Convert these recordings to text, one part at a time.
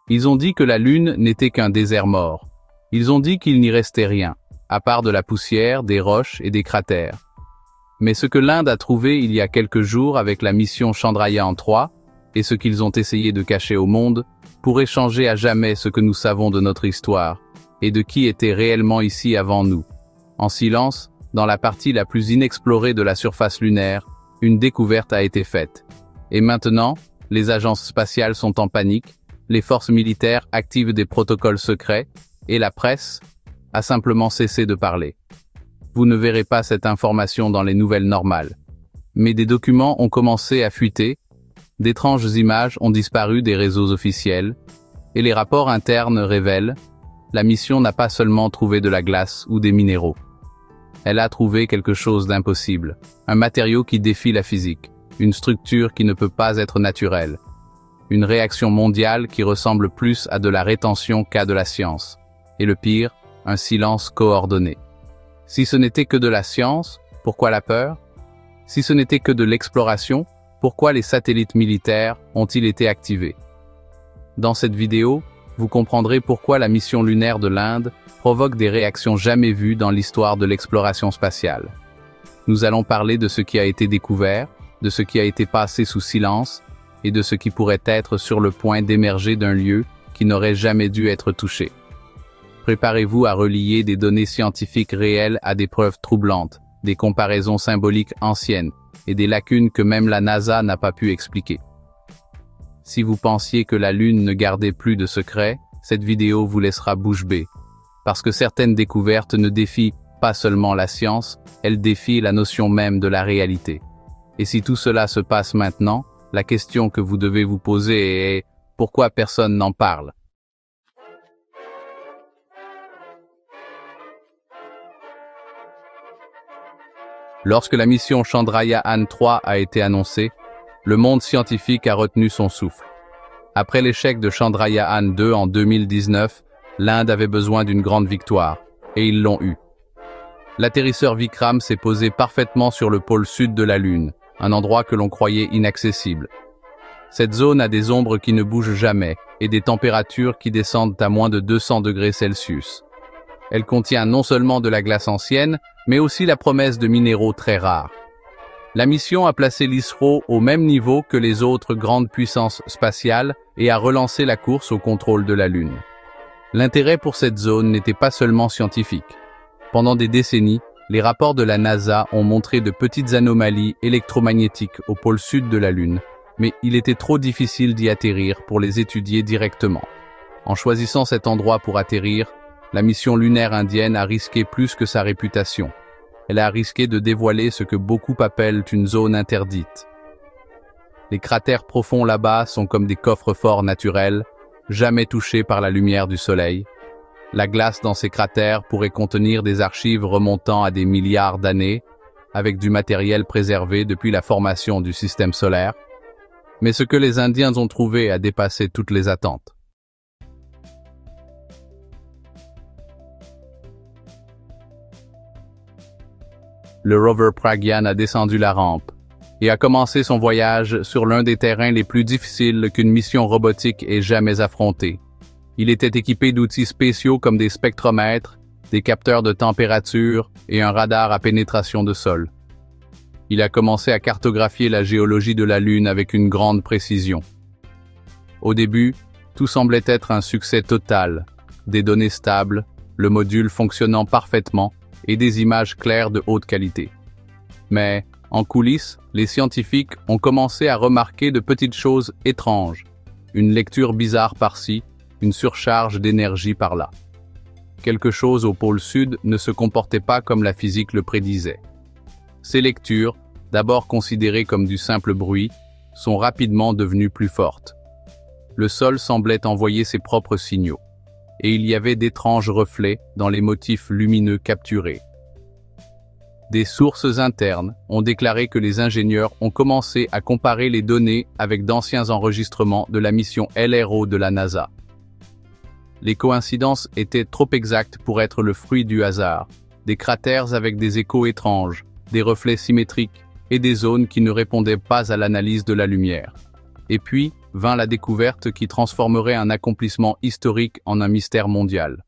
Ils ont dit que la Lune n'était qu'un désert mort. Ils ont dit qu'il n'y restait rien, à part de la poussière, des roches et des cratères. Mais ce que l'Inde a trouvé il y a quelques jours avec la mission Chandrayaan-3, et ce qu'ils ont essayé de cacher au monde, pourrait changer à jamais ce que nous savons de notre histoire, et de qui était réellement ici avant nous. En silence, dans la partie la plus inexplorée de la surface lunaire, une découverte a été faite. Et maintenant, les agences spatiales sont en panique, les forces militaires activent des protocoles secrets, et la presse a simplement cessé de parler. Vous ne verrez pas cette information dans les nouvelles normales. Mais des documents ont commencé à fuiter, d'étranges images ont disparu des réseaux officiels, et les rapports internes révèlent, la mission n'a pas seulement trouvé de la glace ou des minéraux. Elle a trouvé quelque chose d'impossible, un matériau qui défie la physique, une structure qui ne peut pas être naturelle, une réaction mondiale qui ressemble plus à de la rétention qu'à de la science, et le pire, un silence coordonné. Si ce n'était que de la science, pourquoi la peur? Si ce n'était que de l'exploration, pourquoi les satellites militaires ont-ils été activés? Dans cette vidéo, vous comprendrez pourquoi la mission lunaire de l'Inde provoque des réactions jamais vues dans l'histoire de l'exploration spatiale. Nous allons parler de ce qui a été découvert, de ce qui a été passé sous silence, et de ce qui pourrait être sur le point d'émerger d'un lieu qui n'aurait jamais dû être touché. Préparez-vous à relier des données scientifiques réelles à des preuves troublantes, des comparaisons symboliques anciennes, et des lacunes que même la NASA n'a pas pu expliquer. Si vous pensiez que la Lune ne gardait plus de secrets, cette vidéo vous laissera bouche bée. Parce que certaines découvertes ne défient pas seulement la science, elles défient la notion même de la réalité. Et si tout cela se passe maintenant, la question que vous devez vous poser est « Pourquoi personne n'en parle ?» Lorsque la mission Chandrayaan-3 a été annoncée, le monde scientifique a retenu son souffle. Après l'échec de Chandrayaan-2 en 2019, l'Inde avait besoin d'une grande victoire, et ils l'ont eue. L'atterrisseur Vikram s'est posé parfaitement sur le pôle sud de la Lune, un endroit que l'on croyait inaccessible. Cette zone a des ombres qui ne bougent jamais et des températures qui descendent à moins de 200 degrés Celsius. Elle contient non seulement de la glace ancienne, mais aussi la promesse de minéraux très rares. La mission a placé l'ISRO au même niveau que les autres grandes puissances spatiales et a relancé la course au contrôle de la Lune. L'intérêt pour cette zone n'était pas seulement scientifique. Pendant des décennies, les rapports de la NASA ont montré de petites anomalies électromagnétiques au pôle sud de la Lune, mais il était trop difficile d'y atterrir pour les étudier directement. En choisissant cet endroit pour atterrir, la mission lunaire indienne a risqué plus que sa réputation. Elle a risqué de dévoiler ce que beaucoup appellent une zone interdite. Les cratères profonds là-bas sont comme des coffres-forts naturels, jamais touchés par la lumière du soleil. La glace dans ces cratères pourrait contenir des archives remontant à des milliards d'années, avec du matériel préservé depuis la formation du système solaire. Mais ce que les Indiens ont trouvé a dépassé toutes les attentes. Le rover Pragyan a descendu la rampe et a commencé son voyage sur l'un des terrains les plus difficiles qu'une mission robotique ait jamais affronté. Il était équipé d'outils spéciaux comme des spectromètres, des capteurs de température et un radar à pénétration de sol. Il a commencé à cartographier la géologie de la Lune avec une grande précision. Au début, tout semblait être un succès total, des données stables, le module fonctionnant parfaitement et des images claires de haute qualité. Mais, en coulisses, les scientifiques ont commencé à remarquer de petites choses étranges, une lecture bizarre par-ci, une surcharge d'énergie par-là. Quelque chose au pôle sud ne se comportait pas comme la physique le prédisait. Ces lectures, d'abord considérées comme du simple bruit, sont rapidement devenues plus fortes. Le sol semblait envoyer ses propres signaux, et il y avait d'étranges reflets dans les motifs lumineux capturés. Des sources internes ont déclaré que les ingénieurs ont commencé à comparer les données avec d'anciens enregistrements de la mission LRO de la NASA. Les coïncidences étaient trop exactes pour être le fruit du hasard, des cratères avec des échos étranges, des reflets symétriques et des zones qui ne répondaient pas à l'analyse de la lumière. Et puis, vint la découverte qui transformerait un accomplissement historique en un mystère mondial.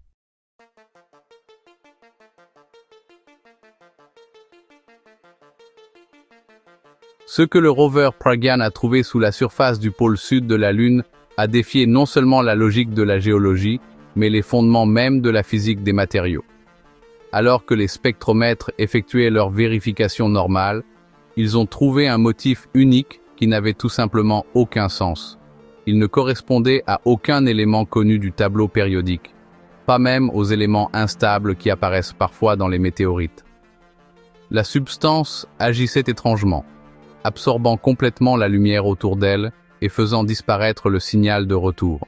Ce que le rover Pragyan a trouvé sous la surface du pôle sud de la Lune a défié non seulement la logique de la géologie, mais les fondements même de la physique des matériaux. Alors que les spectromètres effectuaient leur vérification normale, ils ont trouvé un motif unique qui n'avait tout simplement aucun sens. Il ne correspondait à aucun élément connu du tableau périodique, pas même aux éléments instables qui apparaissent parfois dans les météorites. La substance agissait étrangement, absorbant complètement la lumière autour d'elle et faisant disparaître le signal de retour.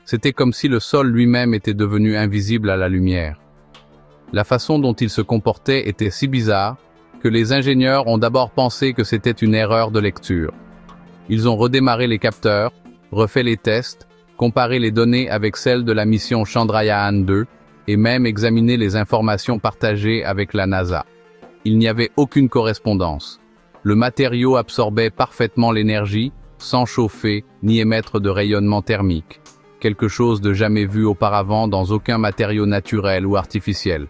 C'était comme si le sol lui-même était devenu invisible à la lumière. La façon dont il se comportait était si bizarre que les ingénieurs ont d'abord pensé que c'était une erreur de lecture. Ils ont redémarré les capteurs, refait les tests, comparé les données avec celles de la mission Chandrayaan-2 et même examiné les informations partagées avec la NASA. Il n'y avait aucune correspondance. Le matériau absorbait parfaitement l'énergie, sans chauffer ni émettre de rayonnement thermique. Quelque chose de jamais vu auparavant dans aucun matériau naturel ou artificiel.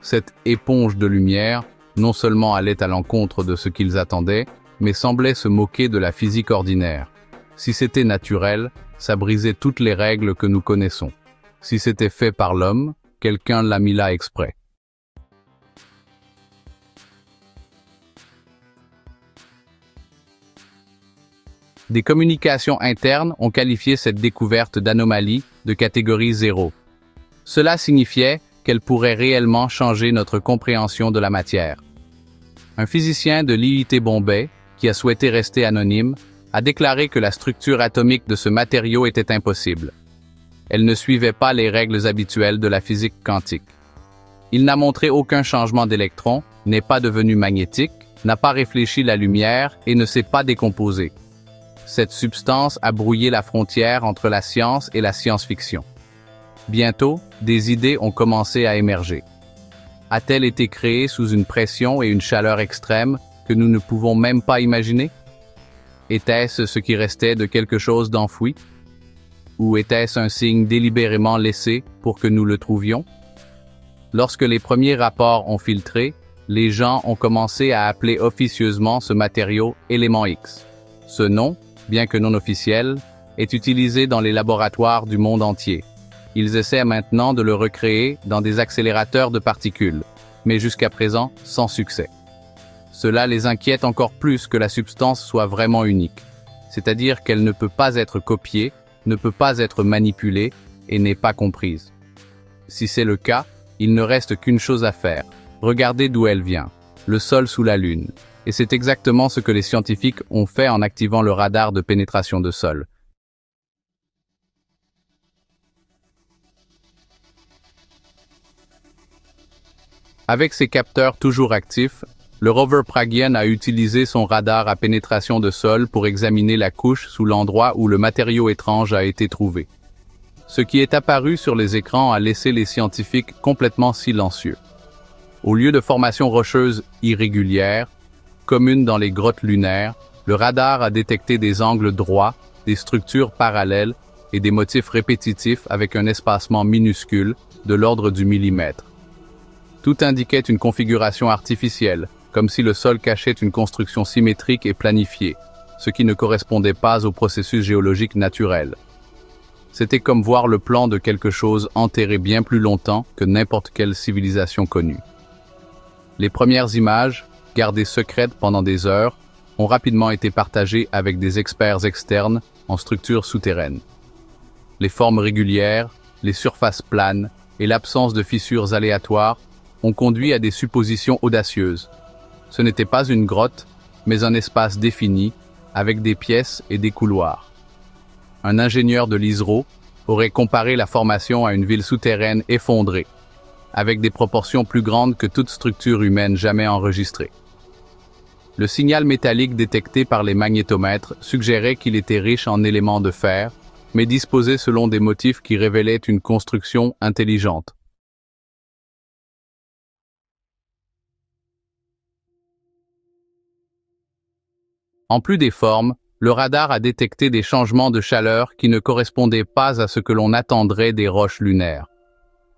Cette éponge de lumière, non seulement allait à l'encontre de ce qu'ils attendaient, mais semblait se moquer de la physique ordinaire. Si c'était naturel, ça brisait toutes les règles que nous connaissons. Si c'était fait par l'homme, quelqu'un l'a mis là exprès. Des communications internes ont qualifié cette découverte d'anomalie de catégorie 0. Cela signifiait qu'elle pourrait réellement changer notre compréhension de la matière. Un physicien de l'IIT Bombay, qui a souhaité rester anonyme, a déclaré que la structure atomique de ce matériau était impossible. Elle ne suivait pas les règles habituelles de la physique quantique. Il n'a montré aucun changement d'électron, n'est pas devenu magnétique, n'a pas réfléchi la lumière et ne s'est pas décomposé. Cette substance a brouillé la frontière entre la science et la science-fiction. Bientôt, des idées ont commencé à émerger. A-t-elle été créée sous une pression et une chaleur extrêmes que nous ne pouvons même pas imaginer? Était-ce ce qui restait de quelque chose d'enfoui? Ou était-ce un signe délibérément laissé pour que nous le trouvions? Lorsque les premiers rapports ont filtré, les gens ont commencé à appeler officieusement ce matériau élément X. Ce nom, bien que non officiel, est utilisé dans les laboratoires du monde entier. Ils essaient maintenant de le recréer dans des accélérateurs de particules, mais jusqu'à présent sans succès. Cela les inquiète encore plus que la substance soit vraiment unique, c'est-à-dire qu'elle ne peut pas être copiée, ne peut pas être manipulée et n'est pas comprise. Si c'est le cas, il ne reste qu'une chose à faire, regarder d'où elle vient, le sol sous la Lune. Et c'est exactement ce que les scientifiques ont fait en activant le radar de pénétration de sol. Avec ses capteurs toujours actifs, le rover Pragyan a utilisé son radar à pénétration de sol pour examiner la couche sous l'endroit où le matériau étrange a été trouvé. Ce qui est apparu sur les écrans a laissé les scientifiques complètement silencieux. Au lieu de formations rocheuses irrégulières, communes dans les grottes lunaires, le radar a détecté des angles droits, des structures parallèles et des motifs répétitifs avec un espacement minuscule, de l'ordre du millimètre. Tout indiquait une configuration artificielle, comme si le sol cachait une construction symétrique et planifiée, ce qui ne correspondait pas au processus géologique naturel. C'était comme voir le plan de quelque chose enterré bien plus longtemps que n'importe quelle civilisation connue. Les premières images, gardées secrètes pendant des heures, ont rapidement été partagées avec des experts externes en structures souterraines. Les formes régulières, les surfaces planes et l'absence de fissures aléatoires ont conduit à des suppositions audacieuses. Ce n'était pas une grotte, mais un espace défini, avec des pièces et des couloirs. Un ingénieur de l'ISRO aurait comparé la formation à une ville souterraine effondrée, avec des proportions plus grandes que toute structure humaine jamais enregistrée. Le signal métallique détecté par les magnétomètres suggérait qu'il était riche en éléments de fer, mais disposé selon des motifs qui révélaient une construction intelligente. En plus des formes, Le radar a détecté des changements de chaleur qui ne correspondaient pas à ce que l'on attendrait des roches lunaires.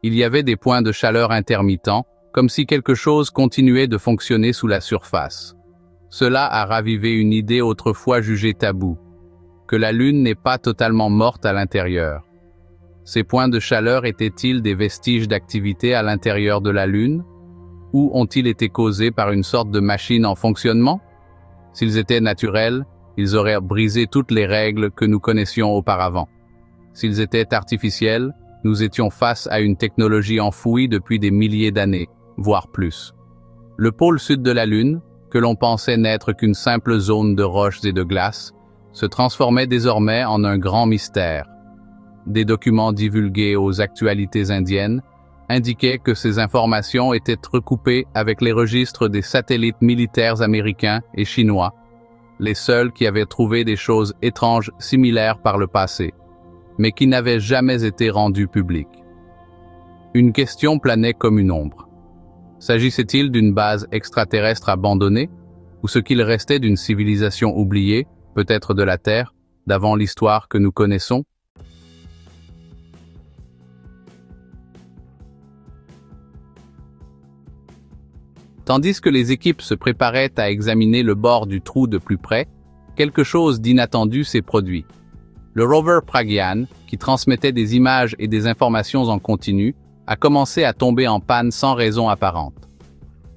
Il y avait des points de chaleur intermittents, comme si quelque chose continuait de fonctionner sous la surface. Cela a ravivé une idée autrefois jugée taboue, que la Lune n'est pas totalement morte à l'intérieur. Ces points de chaleur étaient-ils des vestiges d'activité à l'intérieur de la Lune? Ou ont-ils été causés par une sorte de machine en fonctionnement? S'ils étaient naturels, ils auraient brisé toutes les règles que nous connaissions auparavant. S'ils étaient artificiels, nous étions face à une technologie enfouie depuis des milliers d'années, voire plus. Le pôle sud de la Lune, que l'on pensait n'être qu'une simple zone de roches et de glace, se transformait désormais en un grand mystère. Des documents divulgués aux actualités indiennes indiquaient que ces informations étaient recoupées avec les registres des satellites militaires américains et chinois, les seuls qui avaient trouvé des choses étranges similaires par le passé, mais qui n'avaient jamais été rendues publiques. Une question planait comme une ombre. S'agissait-il d'une base extraterrestre abandonnée, ou ce qu'il restait d'une civilisation oubliée, peut-être de la Terre, d'avant l'histoire que nous connaissons? Tandis que les équipes se préparaient à examiner le bord du trou de plus près, quelque chose d'inattendu s'est produit. Le rover Pragyan, qui transmettait des images et des informations en continu, a commencé à tomber en panne sans raison apparente.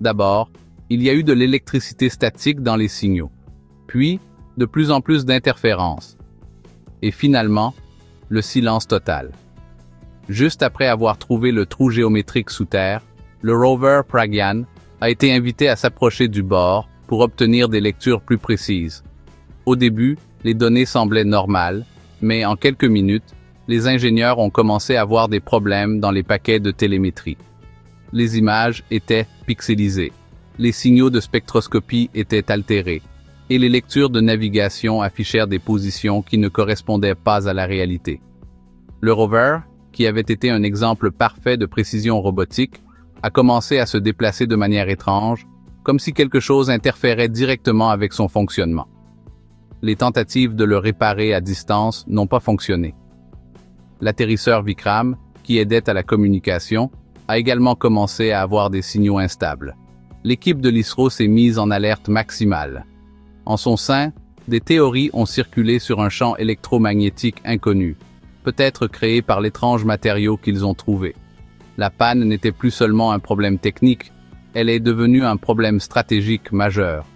D'abord, il y a eu de l'électricité statique dans les signaux, puis de plus en plus d'interférences, et finalement, le silence total. Juste après avoir trouvé le trou géométrique sous terre, le rover Pragyan a été invité à s'approcher du bord pour obtenir des lectures plus précises. Au début, les données semblaient normales, mais en quelques minutes, les ingénieurs ont commencé à voir des problèmes dans les paquets de télémétrie. Les images étaient pixelisées, les signaux de spectroscopie étaient altérés, et les lectures de navigation affichèrent des positions qui ne correspondaient pas à la réalité. Le rover, qui avait été un exemple parfait de précision robotique, a commencé à se déplacer de manière étrange, comme si quelque chose interférait directement avec son fonctionnement. Les tentatives de le réparer à distance n'ont pas fonctionné. L'atterrisseur Vikram, qui aidait à la communication, a également commencé à avoir des signaux instables. L'équipe de l'ISRO s'est mise en alerte maximale. En son sein, des théories ont circulé sur un champ électromagnétique inconnu, peut-être créé par l'étrange matériau qu'ils ont trouvé. La panne n'était plus seulement un problème technique, elle est devenue un problème stratégique majeur.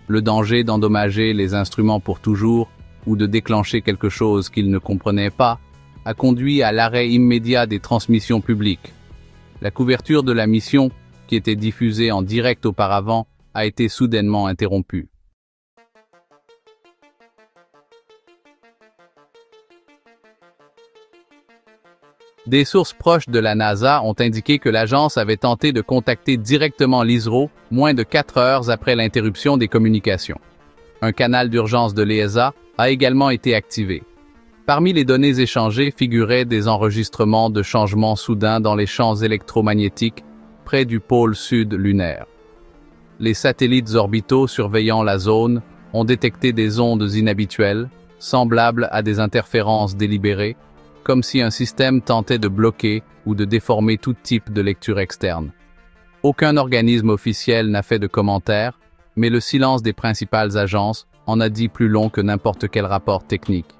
Le danger d'endommager les instruments pour toujours ou de déclencher quelque chose qu'ils ne comprenaient pas a conduit à l'arrêt immédiat des transmissions publiques. La couverture de la mission, qui était diffusée en direct auparavant, a été soudainement interrompue. Des sources proches de la NASA ont indiqué que l'agence avait tenté de contacter directement l'ISRO moins de 4 heures après l'interruption des communications. Un canal d'urgence de l'ESA a également été activé. Parmi les données échangées figuraient des enregistrements de changements soudains dans les champs électromagnétiques près du pôle sud lunaire. Les satellites orbitaux surveillant la zone ont détecté des ondes inhabituelles, semblables à des interférences délibérées, comme si un système tentait de bloquer ou de déformer tout type de lecture externe. Aucun organisme officiel n'a fait de commentaires, mais le silence des principales agences en a dit plus long que n'importe quel rapport technique.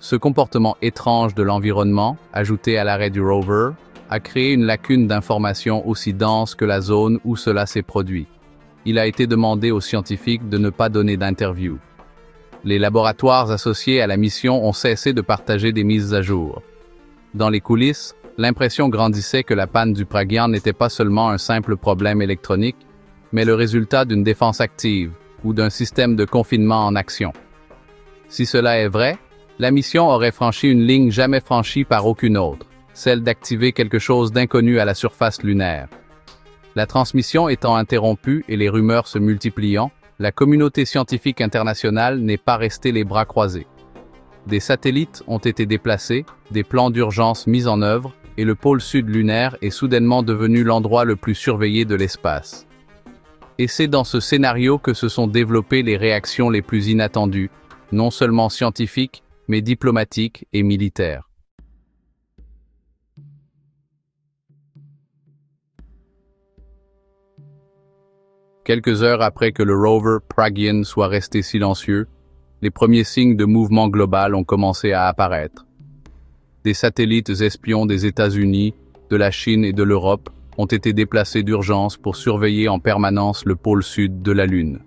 Ce comportement étrange de l'environnement, ajouté à l'arrêt du rover, a créé une lacune d'information aussi dense que la zone où cela s'est produit. Il a été demandé aux scientifiques de ne pas donner d'interview. Les laboratoires associés à la mission ont cessé de partager des mises à jour. Dans les coulisses, l'impression grandissait que la panne du Pragyan n'était pas seulement un simple problème électronique, mais le résultat d'une défense active ou d'un système de confinement en action. Si cela est vrai, la mission aurait franchi une ligne jamais franchie par aucune autre, celle d'activer quelque chose d'inconnu à la surface lunaire. La transmission étant interrompue et les rumeurs se multipliant, la communauté scientifique internationale n'est pas restée les bras croisés. Des satellites ont été déplacés, des plans d'urgence mis en œuvre, et le pôle sud lunaire est soudainement devenu l'endroit le plus surveillé de l'espace. Et c'est dans ce scénario que se sont développées les réactions les plus inattendues, non seulement scientifiques, mais diplomatiques et militaires. Quelques heures après que le rover Pragyan soit resté silencieux, les premiers signes de mouvement global ont commencé à apparaître. Des satellites espions des États-Unis, de la Chine et de l'Europe ont été déplacés d'urgence pour surveiller en permanence le pôle sud de la Lune.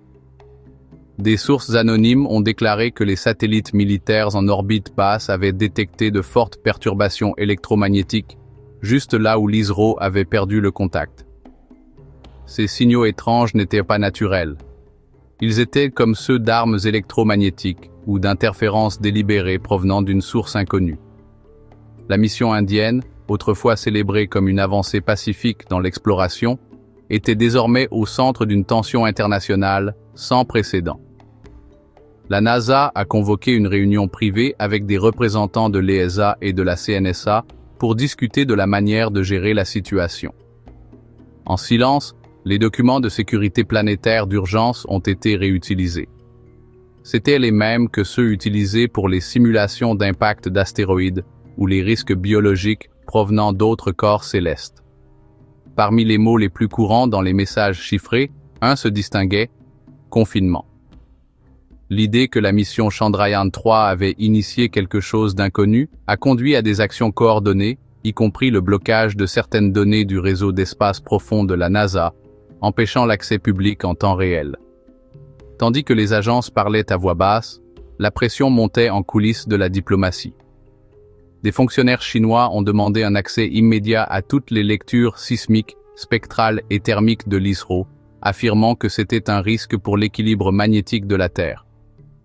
Des sources anonymes ont déclaré que les satellites militaires en orbite basse avaient détecté de fortes perturbations électromagnétiques juste là où l'ISRO avait perdu le contact. Ces signaux étranges n'étaient pas naturels. Ils étaient comme ceux d'armes électromagnétiques ou d'interférences délibérées provenant d'une source inconnue. La mission indienne, autrefois célébrée comme une avancée pacifique dans l'exploration, était désormais au centre d'une tension internationale sans précédent. La NASA a convoqué une réunion privée avec des représentants de l'ESA et de la CNSA pour discuter de la manière de gérer la situation. En silence, les documents de sécurité planétaire d'urgence ont été réutilisés. C'étaient les mêmes que ceux utilisés pour les simulations d'impact d'astéroïdes ou les risques biologiques provenant d'autres corps célestes. Parmi les mots les plus courants dans les messages chiffrés, un se distinguait « confinement ». L'idée que la mission Chandrayaan-3 avait initié quelque chose d'inconnu a conduit à des actions coordonnées, y compris le blocage de certaines données du réseau d'espace profond de la NASA, empêchant l'accès public en temps réel. Tandis que les agences parlaient à voix basse, la pression montait en coulisses de la diplomatie. Des fonctionnaires chinois ont demandé un accès immédiat à toutes les lectures sismiques, spectrales et thermiques de l'ISRO, affirmant que c'était un risque pour l'équilibre magnétique de la Terre.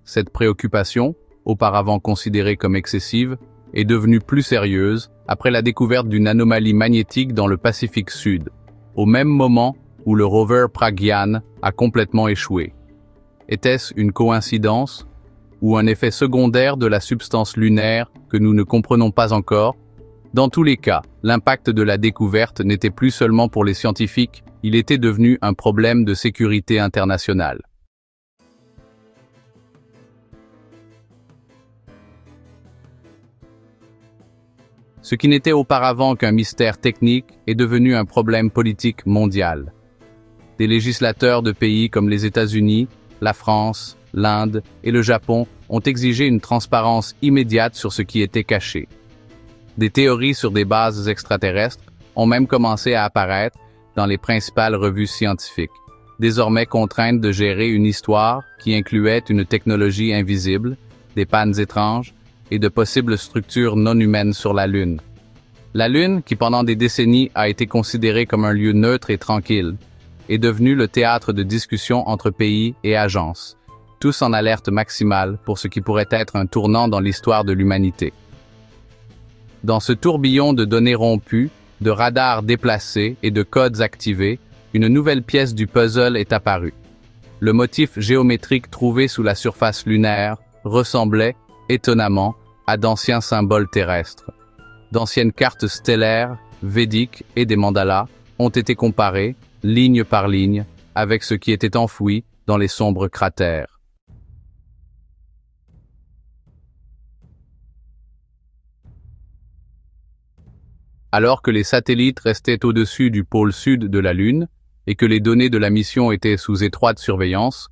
Cette préoccupation, auparavant considérée comme excessive, est devenue plus sérieuse après la découverte d'une anomalie magnétique dans le Pacifique Sud, au même moment où le rover Pragyan a complètement échoué. Était-ce une coïncidence ou un effet secondaire de la substance lunaire que nous ne comprenons pas encore? Dans tous les cas, l'impact de la découverte n'était plus seulement pour les scientifiques, il était devenu un problème de sécurité internationale. Ce qui n'était auparavant qu'un mystère technique est devenu un problème politique mondial. Des législateurs de pays comme les États-Unis, la France, l'Inde et le Japon ont exigé une transparence immédiate sur ce qui était caché. Des théories sur des bases extraterrestres ont même commencé à apparaître dans les principales revues scientifiques, désormais contraintes de gérer une histoire qui incluait une technologie invisible, des pannes étranges et de possibles structures non humaines sur la Lune. La Lune, qui pendant des décennies a été considérée comme un lieu neutre et tranquille, est devenue le théâtre de discussions entre pays et agences, tous en alerte maximale pour ce qui pourrait être un tournant dans l'histoire de l'humanité. Dans ce tourbillon de données rompues, de radars déplacés et de codes activés, une nouvelle pièce du puzzle est apparue. Le motif géométrique trouvé sous la surface lunaire ressemblait, étonnamment, à d'anciens symboles terrestres. D'anciennes cartes stellaires, védiques et des mandalas ont été comparés, ligne par ligne, avec ce qui était enfoui dans les sombres cratères. Alors que les satellites restaient au-dessus du pôle sud de la Lune et que les données de la mission étaient sous étroite surveillance,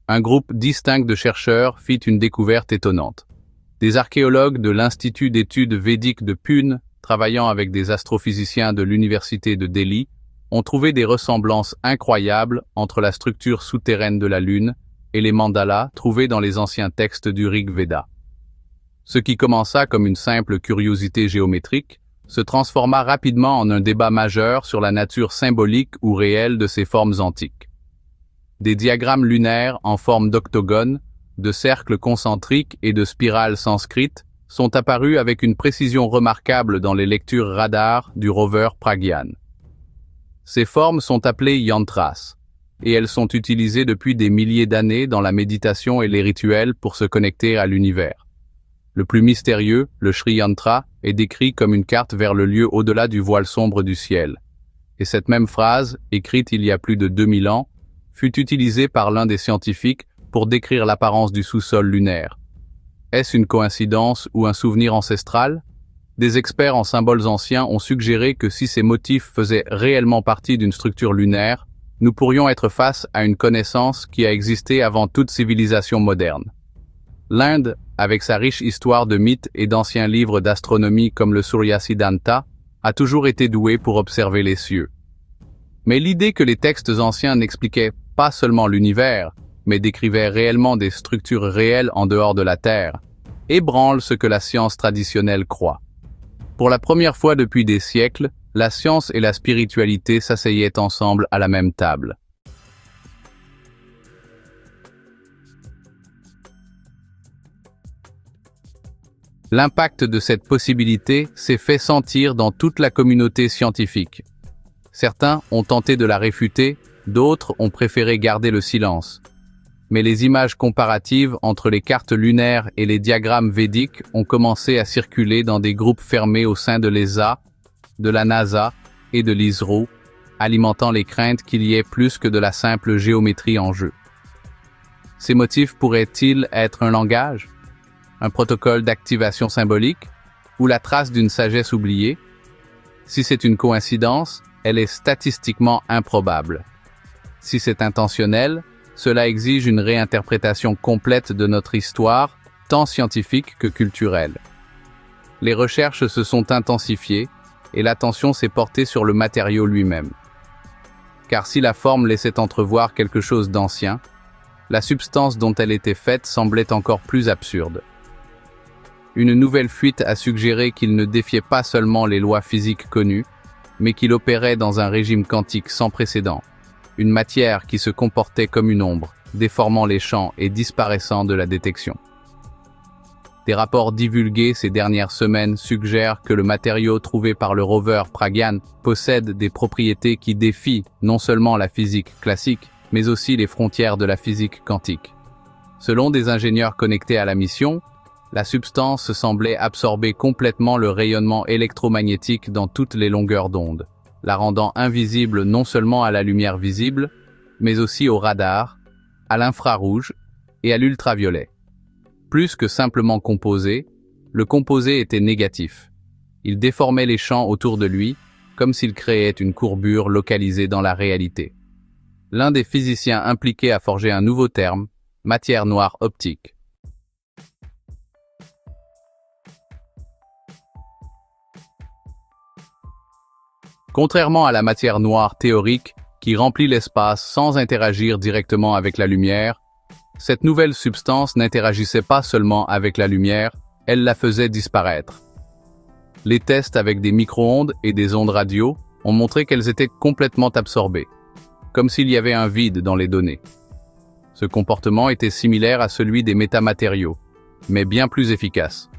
un groupe distinct de chercheurs fit une découverte étonnante. Des archéologues de l'Institut d'études védiques de Pune, travaillant avec des astrophysiciens de l'Université de Delhi, ont trouvé des ressemblances incroyables entre la structure souterraine de la Lune et les mandalas trouvés dans les anciens textes du Rig Veda. Ce qui commença comme une simple curiosité géométrique se transforma rapidement en un débat majeur sur la nature symbolique ou réelle de ces formes antiques. Des diagrammes lunaires en forme d'octogone, de cercles concentriques et de spirales sanskrites sont apparus avec une précision remarquable dans les lectures radars du rover Pragyan. Ces formes sont appelées yantras, et elles sont utilisées depuis des milliers d'années dans la méditation et les rituels pour se connecter à l'univers. Le plus mystérieux, le Sri Yantra, est décrit comme une carte vers le lieu au-delà du voile sombre du ciel. Et cette même phrase, écrite il y a plus de 2000 ans, fut utilisée par l'un des scientifiques pour décrire l'apparence du sous-sol lunaire. Est-ce une coïncidence ou un souvenir ancestral? Des experts en symboles anciens ont suggéré que si ces motifs faisaient réellement partie d'une structure lunaire, nous pourrions être face à une connaissance qui a existé avant toute civilisation moderne. L'Inde, avec sa riche histoire de mythes et d'anciens livres d'astronomie comme le Surya Siddhanta, a toujours été douée pour observer les cieux. Mais l'idée que les textes anciens n'expliquaient pas seulement l'univers, mais décrivaient réellement des structures réelles en dehors de la Terre, ébranle ce que la science traditionnelle croit. Pour la première fois depuis des siècles, la science et la spiritualité s'asseyaient ensemble à la même table. L'impact de cette possibilité s'est fait sentir dans toute la communauté scientifique. Certains ont tenté de la réfuter, d'autres ont préféré garder le silence. Mais les images comparatives entre les cartes lunaires et les diagrammes védiques ont commencé à circuler dans des groupes fermés au sein de l'ESA, de la NASA et de l'ISRO, alimentant les craintes qu'il y ait plus que de la simple géométrie en jeu. Ces motifs pourraient-ils être un langage, un protocole d'activation symbolique, ou la trace d'une sagesse oubliée? Si c'est une coïncidence, elle est statistiquement improbable. Si c'est intentionnel, cela exige une réinterprétation complète de notre histoire, tant scientifique que culturelle. Les recherches se sont intensifiées, et l'attention s'est portée sur le matériau lui-même. Car si la forme laissait entrevoir quelque chose d'ancien, la substance dont elle était faite semblait encore plus absurde. Une nouvelle fuite a suggéré qu'il ne défiait pas seulement les lois physiques connues, mais qu'il opérait dans un régime quantique sans précédent, une matière qui se comportait comme une ombre, déformant les champs et disparaissant de la détection. Des rapports divulgués ces dernières semaines suggèrent que le matériau trouvé par le rover Pragyan possède des propriétés qui défient non seulement la physique classique, mais aussi les frontières de la physique quantique. Selon des ingénieurs connectés à la mission, la substance semblait absorber complètement le rayonnement électromagnétique dans toutes les longueurs d'onde, la rendant invisible non seulement à la lumière visible, mais aussi au radar, à l'infrarouge et à l'ultraviolet. Plus que simplement composé, le composé était négatif. Il déformait les champs autour de lui, comme s'il créait une courbure localisée dans la réalité. L'un des physiciens impliqués a forgé un nouveau terme, matière noire optique. Contrairement à la matière noire théorique, qui remplit l'espace sans interagir directement avec la lumière, cette nouvelle substance n'interagissait pas seulement avec la lumière, elle la faisait disparaître. Les tests avec des micro-ondes et des ondes radio ont montré qu'elles étaient complètement absorbées, comme s'il y avait un vide dans les données. Ce comportement était similaire à celui des métamatériaux, mais bien plus efficace.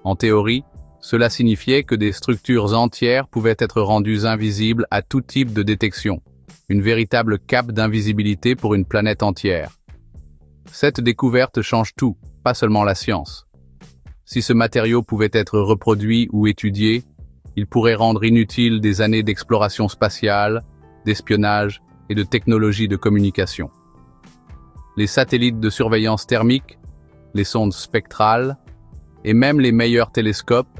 En théorie, cela signifiait que des structures entières pouvaient être rendues invisibles à tout type de détection, une véritable cape d'invisibilité pour une planète entière. Cette découverte change tout, pas seulement la science. Si ce matériau pouvait être reproduit ou étudié, il pourrait rendre inutiles des années d'exploration spatiale, d'espionnage et de technologie de communication. Les satellites de surveillance thermique, les sondes spectrales et même les meilleurs télescopes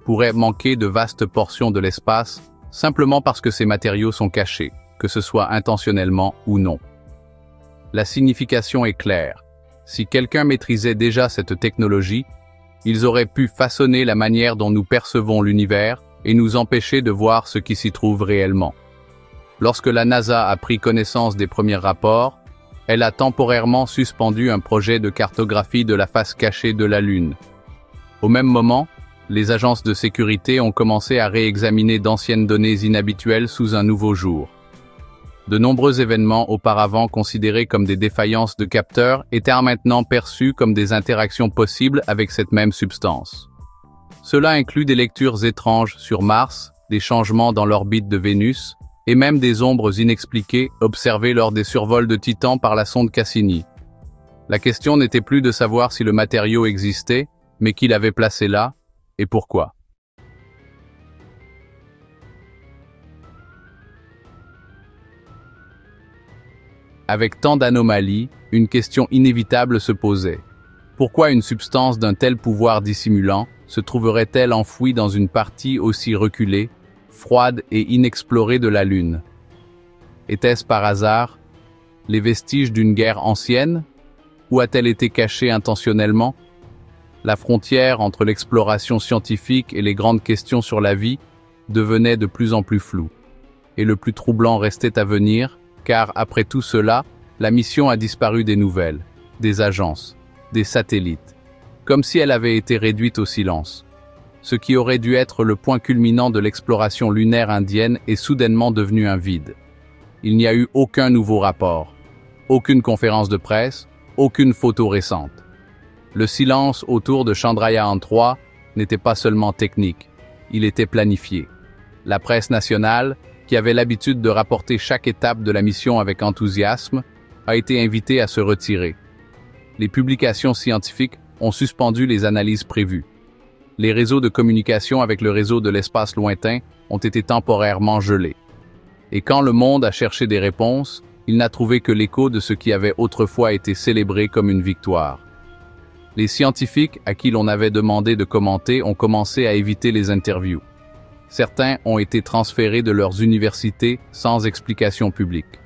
pourraient manquer de vastes portions de l'espace simplement parce que ces matériaux sont cachés, que ce soit intentionnellement ou non. La signification est claire. Si quelqu'un maîtrisait déjà cette technologie, ils auraient pu façonner la manière dont nous percevons l'univers et nous empêcher de voir ce qui s'y trouve réellement. Lorsque la NASA a pris connaissance des premiers rapports, elle a temporairement suspendu un projet de cartographie de la face cachée de la Lune. Au même moment, les agences de sécurité ont commencé à réexaminer d'anciennes données inhabituelles sous un nouveau jour. De nombreux événements auparavant considérés comme des défaillances de capteurs étaient maintenant perçus comme des interactions possibles avec cette même substance. Cela inclut des lectures étranges sur Mars, des changements dans l'orbite de Vénus, et même des ombres inexpliquées observées lors des survols de Titan par la sonde Cassini. La question n'était plus de savoir si le matériau existait, mais qui l'avait placé là, et pourquoi. Avec tant d'anomalies, une question inévitable se posait. Pourquoi une substance d'un tel pouvoir dissimulant se trouverait-elle enfouie dans une partie aussi reculée, froide et inexplorée de la Lune? Était-ce par hasard les vestiges d'une guerre ancienne? Ou a-t-elle été cachée intentionnellement? La frontière entre l'exploration scientifique et les grandes questions sur la vie devenait de plus en plus floue. Et le plus troublant restait à venir, car après tout cela, la mission a disparu des nouvelles, des agences, des satellites, comme si elle avait été réduite au silence. Ce qui aurait dû être le point culminant de l'exploration lunaire indienne est soudainement devenu un vide. Il n'y a eu aucun nouveau rapport, aucune conférence de presse, aucune photo récente. Le silence autour de Chandrayaan-3 n'était pas seulement technique, il était planifié. La presse nationale, qui avait l'habitude de rapporter chaque étape de la mission avec enthousiasme, a été invitée à se retirer. Les publications scientifiques ont suspendu les analyses prévues. Les réseaux de communication avec le réseau de l'espace lointain ont été temporairement gelés. Et quand le monde a cherché des réponses, il n'a trouvé que l'écho de ce qui avait autrefois été célébré comme une victoire. Les scientifiques à qui l'on avait demandé de commenter ont commencé à éviter les interviews. Certains ont été transférés de leurs universités sans explication publique.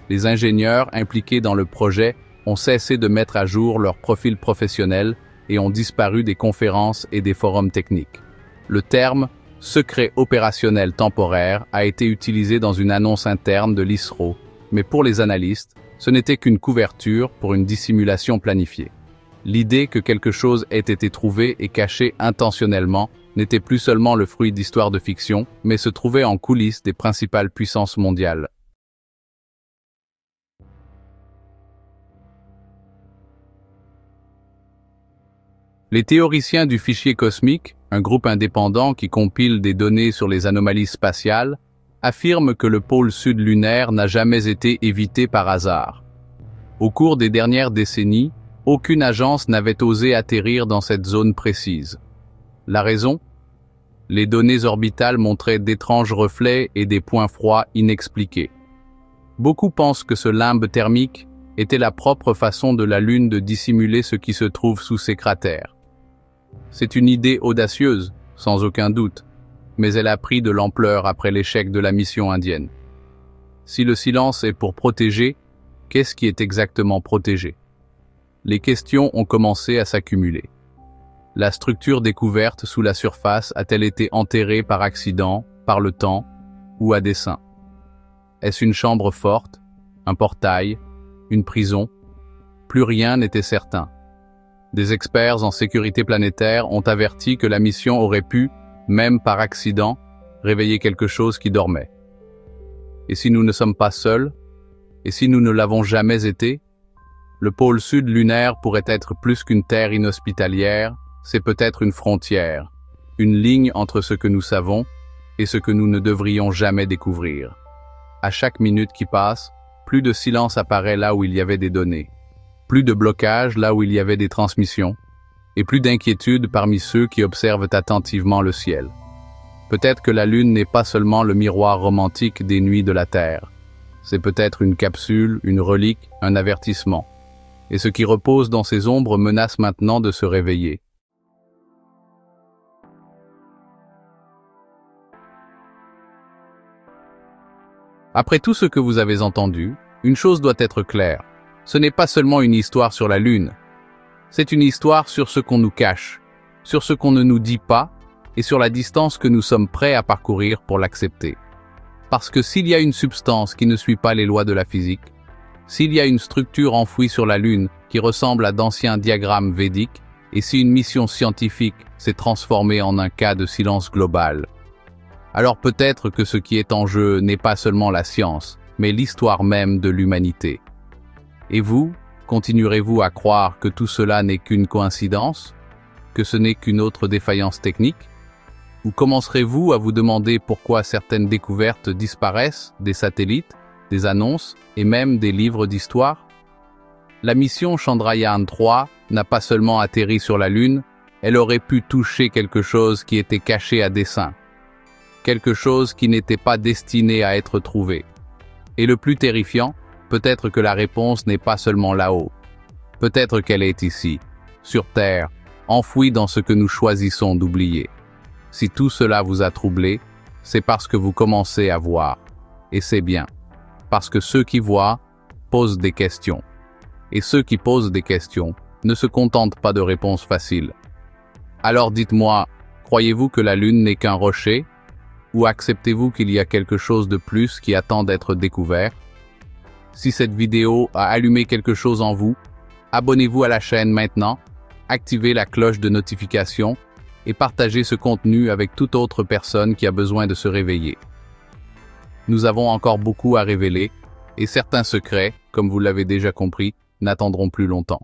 Les ingénieurs impliqués dans le projet ont cessé de mettre à jour leur profil professionnel et ont disparu des conférences et des forums techniques. Le terme « secret opérationnel temporaire » a été utilisé dans une annonce interne de l'ISRO, mais pour les analystes, ce n'était qu'une couverture pour une dissimulation planifiée. L'idée que quelque chose ait été trouvé et caché intentionnellement n'était plus seulement le fruit d'histoires de fiction, mais se trouvait en coulisses des principales puissances mondiales. Les théoriciens du fichier cosmique, un groupe indépendant qui compile des données sur les anomalies spatiales, affirment que le pôle sud lunaire n'a jamais été évité par hasard. Au cours des dernières décennies, aucune agence n'avait osé atterrir dans cette zone précise. La raison? Les données orbitales montraient d'étranges reflets et des points froids inexpliqués. Beaucoup pensent que ce limbe thermique était la propre façon de la Lune de dissimuler ce qui se trouve sous ses cratères. C'est une idée audacieuse, sans aucun doute, mais elle a pris de l'ampleur après l'échec de la mission indienne. Si le silence est pour protéger, qu'est-ce qui est exactement protégé? Les questions ont commencé à s'accumuler. La structure découverte sous la surface a-t-elle été enterrée par accident, par le temps ou à dessein? Est-ce une chambre forte, un portail, une prison? Plus rien n'était certain. Des experts en sécurité planétaire ont averti que la mission aurait pu, même par accident, réveiller quelque chose qui dormait. Et si nous ne sommes pas seuls? Et si nous ne l'avons jamais été? Le pôle sud lunaire pourrait être plus qu'une terre inhospitalière, c'est peut-être une frontière, une ligne entre ce que nous savons et ce que nous ne devrions jamais découvrir. À chaque minute qui passe, plus de silence apparaît là où il y avait des données, plus de blocage là où il y avait des transmissions, et plus d'inquiétude parmi ceux qui observent attentivement le ciel. Peut-être que la Lune n'est pas seulement le miroir romantique des nuits de la Terre. C'est peut-être une capsule, une relique, un avertissement. Et ce qui repose dans ces ombres menace maintenant de se réveiller. Après tout ce que vous avez entendu, une chose doit être claire. Ce n'est pas seulement une histoire sur la Lune. C'est une histoire sur ce qu'on nous cache, sur ce qu'on ne nous dit pas, et sur la distance que nous sommes prêts à parcourir pour l'accepter. Parce que s'il y a une substance qui ne suit pas les lois de la physique, s'il y a une structure enfouie sur la Lune qui ressemble à d'anciens diagrammes védiques, et si une mission scientifique s'est transformée en un cas de silence global, alors peut-être que ce qui est en jeu n'est pas seulement la science, mais l'histoire même de l'humanité. Et vous, continuerez-vous à croire que tout cela n'est qu'une coïncidence? Que ce n'est qu'une autre défaillance technique? Ou commencerez-vous à vous demander pourquoi certaines découvertes disparaissent, des satellites, des annonces et même des livres d'histoire? La mission Chandrayaan-3 n'a pas seulement atterri sur la Lune, elle aurait pu toucher quelque chose qui était caché à dessein. Quelque chose qui n'était pas destiné à être trouvé. Et le plus terrifiant, peut-être que la réponse n'est pas seulement là-haut. Peut-être qu'elle est ici, sur Terre, enfouis dans ce que nous choisissons d'oublier. Si tout cela vous a troublé, c'est parce que vous commencez à voir. Et c'est bien. Parce que ceux qui voient posent des questions. Et ceux qui posent des questions ne se contentent pas de réponses faciles. Alors dites-moi, croyez-vous que la Lune n'est qu'un rocher? Ou acceptez-vous qu'il y a quelque chose de plus qui attend d'être découvert? Si cette vidéo a allumé quelque chose en vous, abonnez-vous à la chaîne maintenant, activez la cloche de notification et partagez ce contenu avec toute autre personne qui a besoin de se réveiller. Nous avons encore beaucoup à révéler, et certains secrets, comme vous l'avez déjà compris, n'attendront plus longtemps.